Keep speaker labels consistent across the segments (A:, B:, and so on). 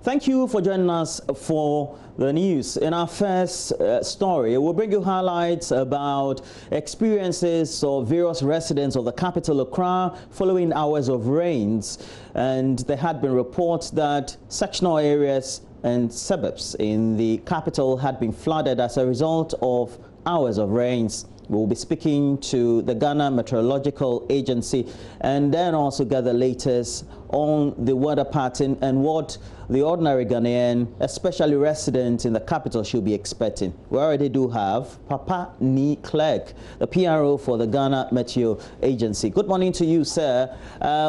A: Thank you for joining us for the news. In our first story, we'll bring you highlights about experiences of various residents of the capital, Accra, following hours of rains. And there had been reports that sectional areas and suburbs in the capital had been flooded as a result of hours of rains. We'll be speaking to the Ghana Meteorological Agency and then also get the latest on the weather pattern and what the ordinary Ghanaian, especially residents in the capital, should be expecting. We already do have Papa Ni Clerk, the PRO for the Ghana Meteo Agency. Good morning to you, sir.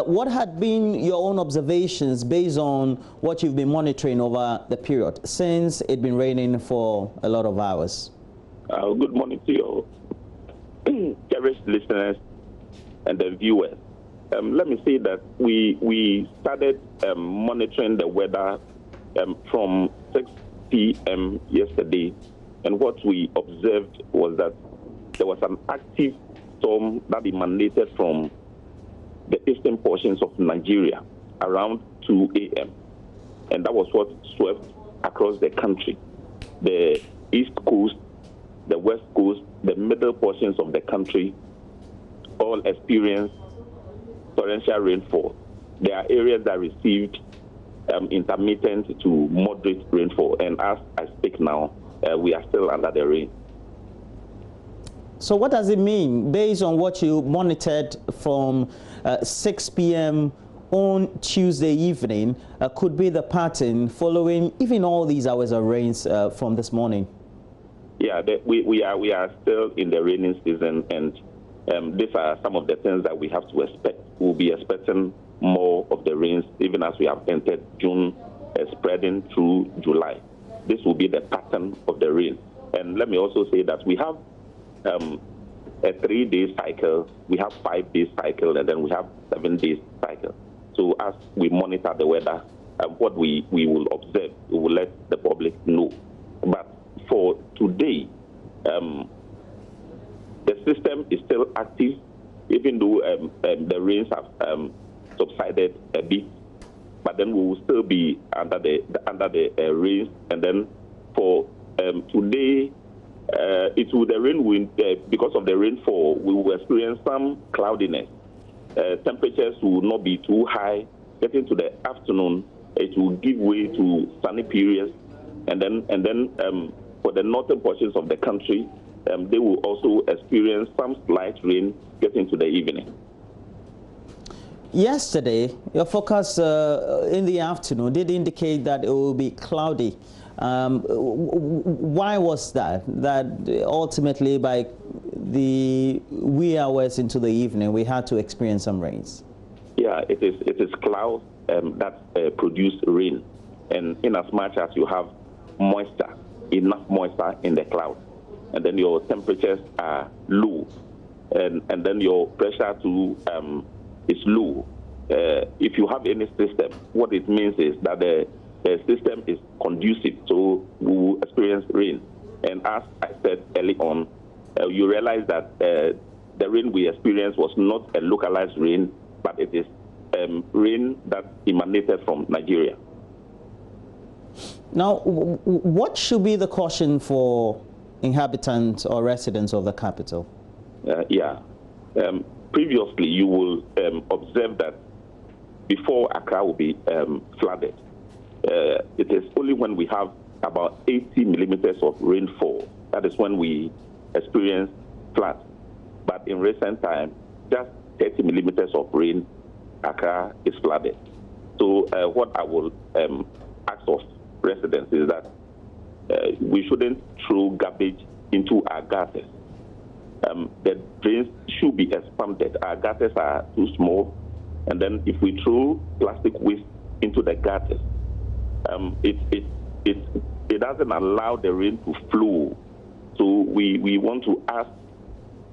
A: What had been your own observations based on what you've been monitoring over the period since it's been raining for a lot of hours?
B: Good morning to you, cherished listeners and the viewers. Let me say that we started monitoring the weather from 6 p.m. yesterday, and what we observed was that there was an active storm that emanated from the eastern portions of Nigeria around 2 a.m. and that was what swept across the country. The east coast, the west coast, the middle portions of the country all experienced torrential rainfall. There are areas that received intermittent to moderate rainfall, and as I speak now, we are still under the rain.
A: So what does it mean based on what you monitored from 6 p.m. on Tuesday evening could be the pattern following even all these hours of rains from this morning?
B: Yeah, we are still in the raining season, and these are some of the things that we have to expect. We'll be expecting more of the rains even as we have entered June, spreading through July. This will be the pattern of the rain. And let me also say that we have a 3-day cycle, we have 5-day cycle, and then we have 7-day cycle. So as we monitor the weather, what we will observe, we will let the public know. But for today, the system is still active, even though the rains have subsided a bit. But then we will still be under the rains. And then for today, the rain will because of the rainfall, we will experience some cloudiness. Temperatures will not be too high. Getting to the afternoon, it will give way to sunny periods, and then for the northern portions of the country, they will also experience some slight rain getting to the evening.
A: Yesterday, your forecast in the afternoon did indicate that it will be cloudy. Why was that? That ultimately by the wee hours into the evening, we had to experience some rains?
B: Yeah, it is clouds that produce rain. And in as much as you have moisture, enough moisture in the cloud, and then your temperatures are low, and then your pressure too is low. If you have any system, what it means is that the system is conducive, so we will experience rain. And as I said early on, you realize that the rain we experienced was not a localized rain, but it is rain that emanated from Nigeria.
A: Now, what should be the caution for inhabitants or residents of the capital?
B: Previously, you will observe that before Accra will be flooded, it is only when we have about 80 millimeters of rainfall, that is when we experience floods. But in recent times, just 30 millimeters of rain, Accra is flooded. So what I will ask of residents is that we shouldn't throw garbage into our gutters. The drains should be expanded. Our gutters are too small, and then if we throw plastic waste into the gutters, it doesn't allow the rain to flow. So we want to ask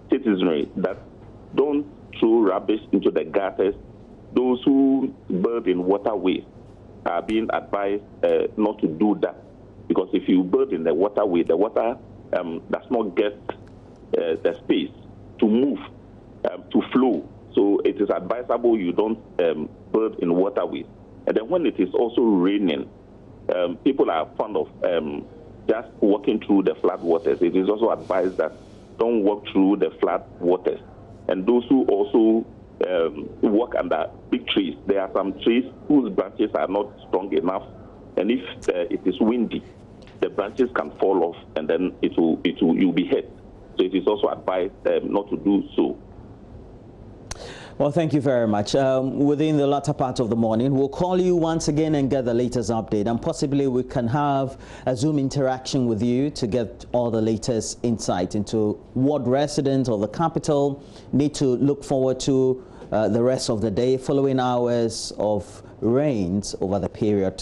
B: citizenry that don't throw rubbish into the gutters. Those who bathe in waterways are being advised not to do that, because if you bathe in the waterway, the water does not get the space to move, to flow. So it is advisable you don't bathe in waterways. And then when it is also raining, people are fond of just walking through the flood waters. It is also advised that don't walk through the flood waters. And those who also walk under big trees, there are some trees whose branches are not strong enough, and if it is windy, the branches can fall off, and then you'll be hit. So it is also advised not to do so.
A: Well, thank you very much. Within the latter part of the morning, we'll call you once again and get the latest update, and possibly we can have a Zoom interaction with you to get all the latest insight into what residents of the capital need to look forward to the rest of the day following hours of rains over the period